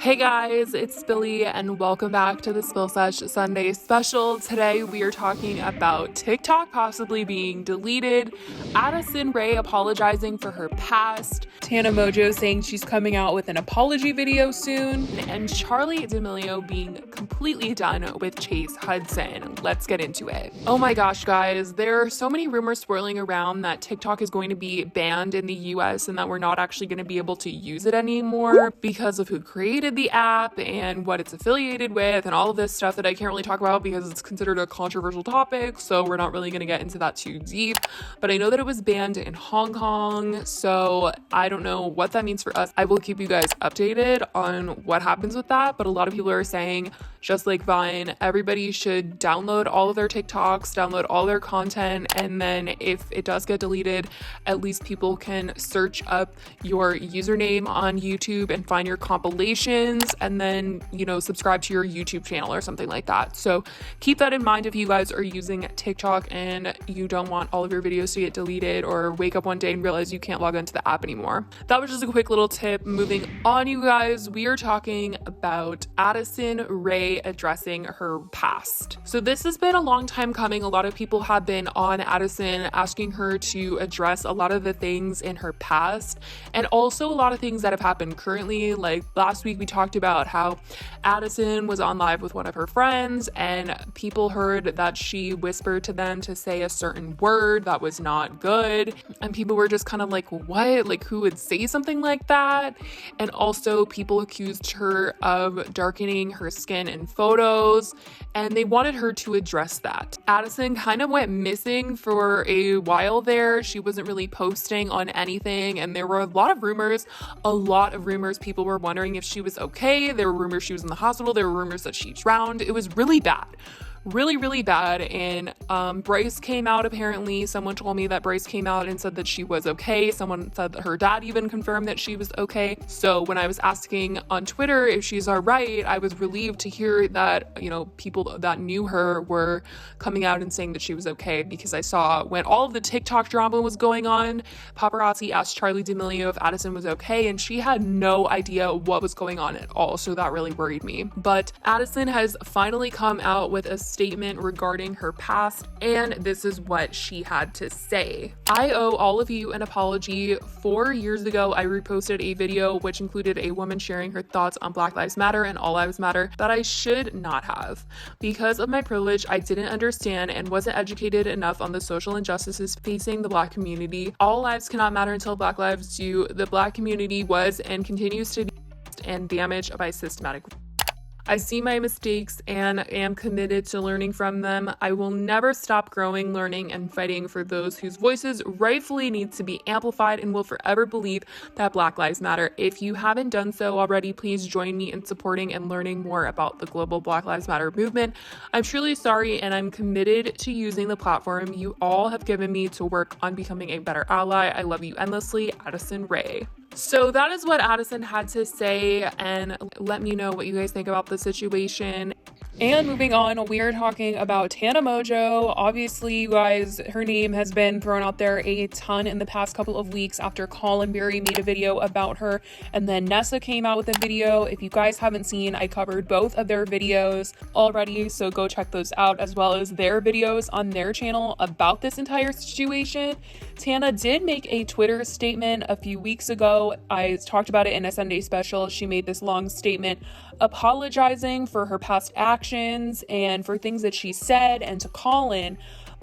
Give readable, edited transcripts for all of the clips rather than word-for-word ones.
Hey guys, it's Billy and welcome back to the Spill Sesh Sunday special. Today we are talking about TikTok possibly being deleted, Addison Rae apologizing for her past, Tana Mojo saying she's coming out with an apology video soon, and Charli D'Amelio being completely done with Chase Hudson. Let's get into it. Oh my gosh guys, there are so many rumors swirling around that TikTok is going to be banned in the US and that we're not actually going to be able to use it anymore because of who created the app and what it's affiliated with and all of this stuff that I can't really talk about because it's considered a controversial topic, so we're not really going to get into that too deep. But I know that it was banned in Hong Kong, so I don't know what that means for us. I will keep you guys updated on what happens with that, but a lot of people are saying, just like Vine, everybody should download all of their TikToks, download all their content, and then if it does get deleted, at least people can search up your username on YouTube and find your compilations and then, subscribe to your YouTube channel or something like that. So keep that in mind if you guys are using TikTok and you don't want all of your videos to get deleted or wake up one day and realize you can't log into the app anymore. That was just a quick little tip. Moving on, you guys, we are talking about Addison Rae addressing her past. So this has been a long time coming. A lot of people have been on Addison asking her to address a lot of the things in her past and also a lot of things that have happened currently. Like last week we talked about how Addison was on live with one of her friends and people heard that she whispered to them to say a certain word that was not good, and people were just kind of like, what? Like, who would say something like that? And also people accused her of darkening her skin in photos, and they wanted her to address that. Addison kind of went missing for a while there. She wasn't really posting on anything, and there were a lot of rumors. People were wondering if she was okay. There were rumors she was in the hospital. There were rumors that she drowned. It was really bad. Really bad. And Bryce came out, apparently. Someone told me that Bryce came out and said that she was okay. Someone said that her dad even confirmed that she was okay. So when I was asking on Twitter if she's all right, I was relieved to hear that, people that knew her were coming out and saying that she was okay, because I saw when all of the TikTok drama was going on, paparazzi asked Charli D'Amelio if Addison was okay, and she had no idea what was going on at all. So that really worried me. But Addison has finally come out with a statement regarding her past, and this is what she had to say. I owe all of you an apology. 4 years ago, I reposted a video which included a woman sharing her thoughts on Black Lives Matter and All Lives Matter that I should not have. Because of my privilege, I didn't understand and wasn't educated enough on the social injustices facing the Black community. All lives cannot matter until Black lives do. The Black community was and continues to be and damaged by systematic. I see my mistakes and am committed to learning from them. I will never stop growing, learning, and fighting for those whose voices rightfully need to be amplified, and will forever believe that Black Lives Matter. If you haven't done so already, please join me in supporting and learning more about the global Black Lives Matter movement. I'm truly sorry, and I'm committed to using the platform you all have given me to work on becoming a better ally. I love you endlessly, Addison Rae. So that is what Addison had to say, and let me know what you guys think about the situation. And moving on, we are talking about Tana Mojo. Obviously, you guys, her name has been thrown out there a ton in the past couple of weeks after Colin Berry made a video about her, and then Nessa came out with a video. If you guys haven't seen, I covered both of their videos already, so go check those out, as well as their videos on their channel about this entire situation. Tana did make a Twitter statement a few weeks ago. I talked about it in a Sunday special. She made this long statement apologizing for her past actions and for things that she said and to Colin.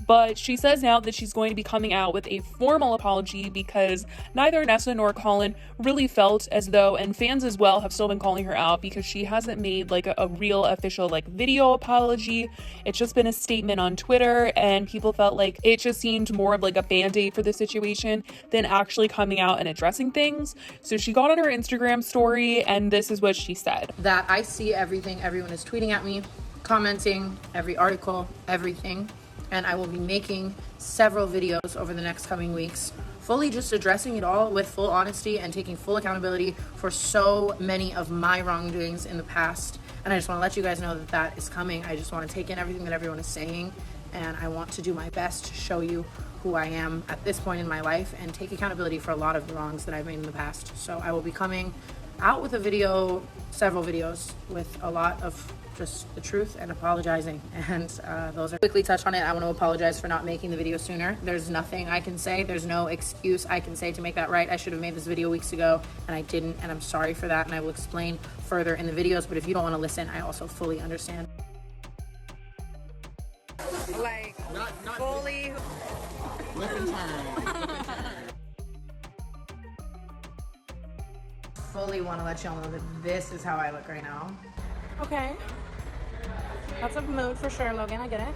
But she says now that she's going to be coming out with a formal apology because neither Nessa nor Colin really felt as though, and fans as well have still been calling her out because she hasn't made like a real official video apology. It's just been a statement on Twitter, and people felt like it just seemed more of like a band-aid for the situation than actually coming out and addressing things. So she got on her Instagram story, and this is what she said. That I see everything everyone is tweeting at me, commenting, every article, everything. And I will be making several videos over the next coming weeks, fully just addressing it all with full honesty and taking full accountability for so many of my wrongdoings in the past. And I just want to let you guys know that that is coming. I just want to take in everything that everyone is saying, and I want to do my best to show you who I am at this point in my life and take accountability for a lot of the wrongs that I've made in the past. So I will be coming out with a video, several videos with a lot of just the truth and apologizing, and those are quickly touch on it. I want to apologize for not making the video sooner. There's nothing I can say, there's no excuse I can say to make that right. I should have made this video weeks ago and I didn't, and I'm sorry for that, and I will explain further in the videos. But if you don't want to listen, I also fully understand. Like not fully Listen time. Fully want to let y'all know that this is how I look right now. okay. That's a mood for sure, Logan. I get it.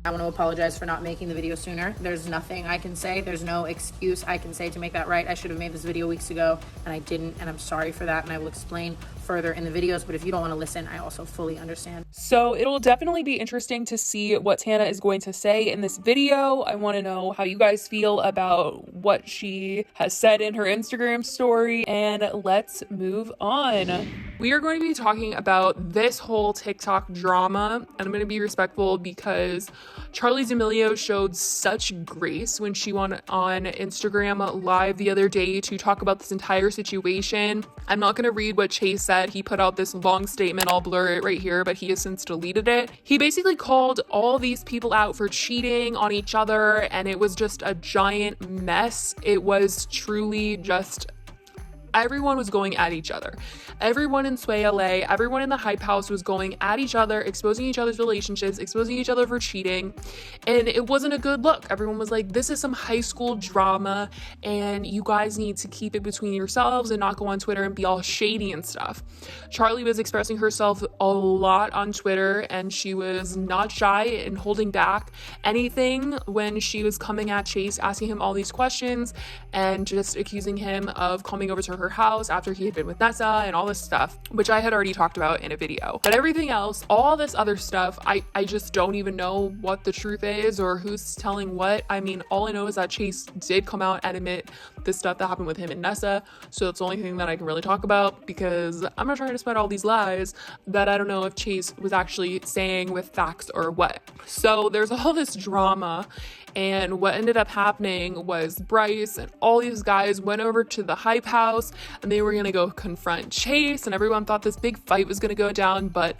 I want to apologize for not making the video sooner. There's nothing I can say, there's no excuse I can say to make that right. I should have made this video weeks ago and I didn't, and I'm sorry for that, and I will explain further in the videos. But if you don't want to listen, I also fully understand. So it'll definitely be interesting to see what Tana is going to say in this video. I want to know how you guys feel about what she has said in her Instagram story, and let's move on. We are going to be talking about this whole TikTok drama, and I'm going to be respectful because Charli D'Amelio showed such grace when she went on Instagram live the other day to talk about this entire situation. I'm not going to read what Chase said. He put out this long statement. I'll blur it right here, but he has since deleted it. He basically called all these people out for cheating on each other, and it was just a giant mess. It was truly just everyone was going at each other. Everyone in Sway LA, everyone in the Hype House was going at each other, exposing each other's relationships, exposing each other for cheating, and it wasn't a good look. Everyone was like, this is some high school drama, and you guys need to keep it between yourselves and not go on Twitter and be all shady and stuff. Charli was expressing herself a lot on Twitter, and she was not shy in holding back anything when she was coming at Chase, asking him all these questions, and just accusing him of coming over to her house after he had been with Nessa and all this stuff, which I had already talked about in a video. But everything else, all this other stuff, I just don't even know what the truth is or who's telling what. I mean, all I know is that Chase did come out and admit the stuff that happened with him and Nessa, so that's the only thing that I can really talk about, because I'm not trying to spread all these lies that I don't know if Chase was actually saying with facts or what. So there's all this drama, and what ended up happening was Bryce and all these guys went over to the Hype House and they were gonna go confront Chase, and everyone thought this big fight was gonna go down, but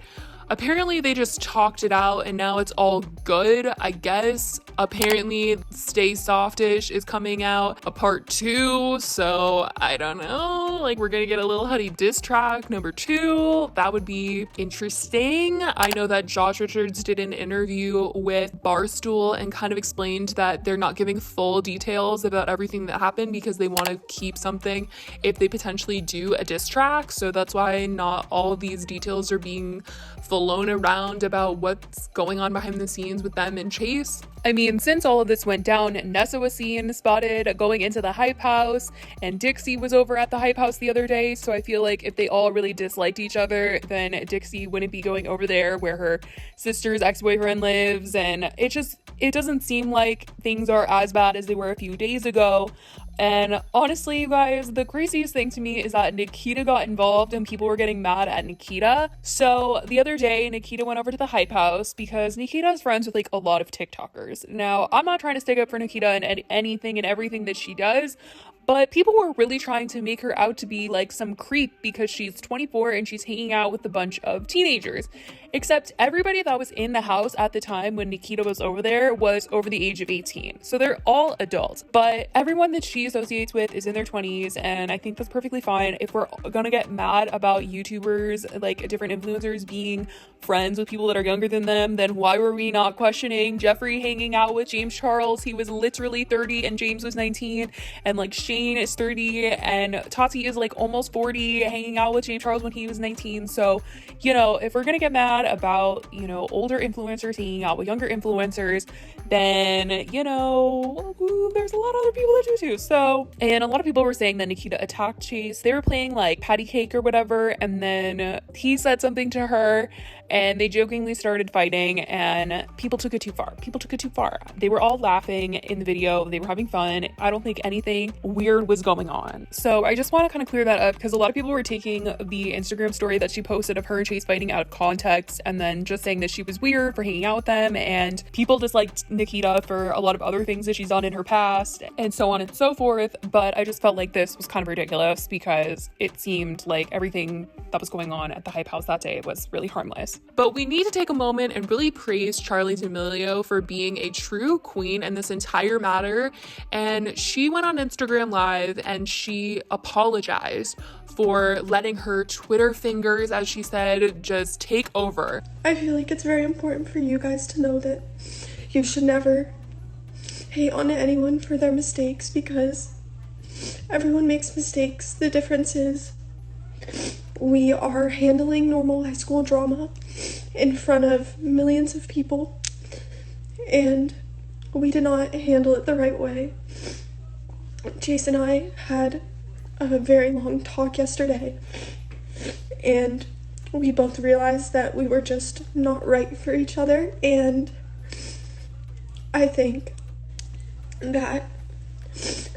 apparently they just talked it out and now it's all good, I guess. Apparently Stay Softish is coming out, a part 2, so I don't know, like we're gonna get a Lil Huddy diss track number 2. That would be interesting. I know that Josh Richards did an interview with Barstool and kind of explained that they're not giving full details about everything that happened because they want to keep something if they potentially do a diss track, so that's why not all of these details are being flown around about what's going on behind the scenes with them and Chase. I mean, since all of this went down, Nessa was seen spotted going into the Hype House, and Dixie was over at the Hype House the other day, so I feel like if they all really disliked each other, then Dixie wouldn't be going over there where her sister's ex-boyfriend lives, and it doesn't seem like things are as bad as they were a few days ago. And honestly, you guys, the craziest thing to me is that Nikita got involved and people were getting mad at Nikita. So the other day, Nikita went over to the Hype House because Nikita is friends with like a lot of TikTokers. Now, I'm not trying to stick up for Nikita and anything and everything that she does, but people were really trying to make her out to be like some creep because she's 24 and she's hanging out with a bunch of teenagers. Except everybody that was in the house at the time when Nikita was over there was over the age of 18. So they're all adults. But everyone that she associates with is in their 20s, and I think that's perfectly fine. If we're gonna get mad about YouTubers, like different influencers being friends with people that are younger than them, then why were we not questioning Jeffree hanging out with James Charles? He was literally 30 and James was 19, and like Shane is 30 and Tati is like almost 40 hanging out with James Charles when he was 19. So, you know, if we're gonna get mad about, you know, older influencers hanging out with younger influencers, then, you know, there's a lot of other people that do too. So, and a lot of people were saying that Nikita attacked Chase. They were playing like patty cake or whatever, and then he said something to her, and they jokingly started fighting, and people took it too far. They were all laughing in the video. They were having fun. I don't think anything weird was going on. So I just want to kind of clear that up, because a lot of people were taking the Instagram story that she posted of her and Chase fighting out of context, and then just saying that she was weird for hanging out with them, and people disliked Nikita for a lot of other things that she's done in her past, and so on and so forth. But I just felt like this was kind of ridiculous, because it seemed like everything that was going on at the Hype House that day was really harmless. But we need to take a moment and really praise Charli D'Amelio for being a true queen in this entire matter. And she went on Instagram Live and she apologized for letting her Twitter fingers, as she said, just take over. I feel like it's very important for you guys to know that you should never hate on anyone for their mistakes, because everyone makes mistakes. The difference is we are handling normal high school drama in front of millions of people, and we did not handle it the right way. Jason and I had a very long talk yesterday, and we both realized that we were just not right for each other, and I think that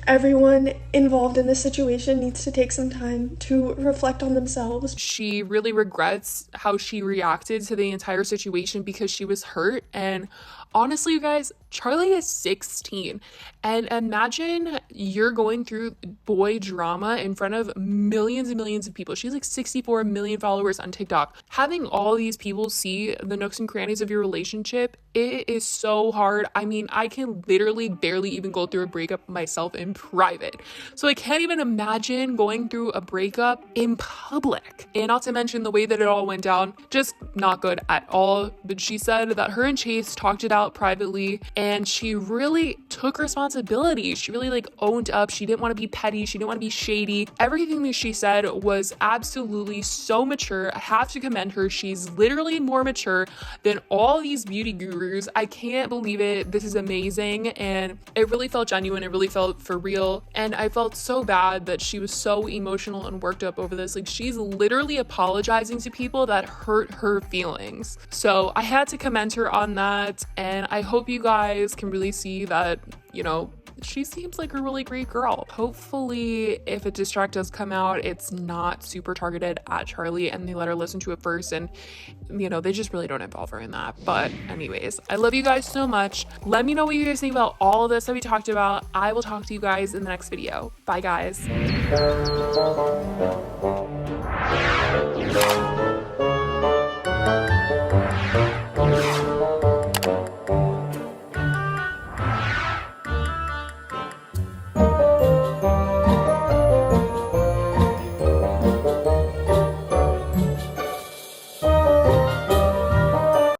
everyone involved in this situation needs to take some time to reflect on themselves. She really regrets how she reacted to the entire situation because she was hurt. And honestly, you guys, Charli is 16, and imagine you're going through boy drama in front of millions and millions of people. She's like 64 million followers on TikTok. Having all these people see the nooks and crannies of your relationship, it is so hard. I mean, I can literally barely even go through a breakup myself in private. So I can't even imagine going through a breakup in public. And not to mention the way that it all went down, just not good at all. But she said that her and Chase talked it out privately, and she really took responsibility. She really owned up. She didn't want to be petty. She didn't want to be shady. Everything that she said was absolutely so mature. I have to commend her. She's literally more mature than all these beauty gurus. I can't believe it. This is amazing. And it really felt genuine. It really felt for real. And I felt so bad that she was so emotional and worked up over this. Like, she's literally apologizing to people that hurt her feelings. So I had to commend her on that. And I hope you guys can really see that, you know, she seems like a really great girl. Hopefully, if a diss track does come out, it's not super targeted at Charli and they let her listen to it first, and, you know, they just really don't involve her in that. But anyways, I love you guys so much. Let me know what you guys think about all of this that we talked about. I will talk to you guys in the next video. Bye, guys.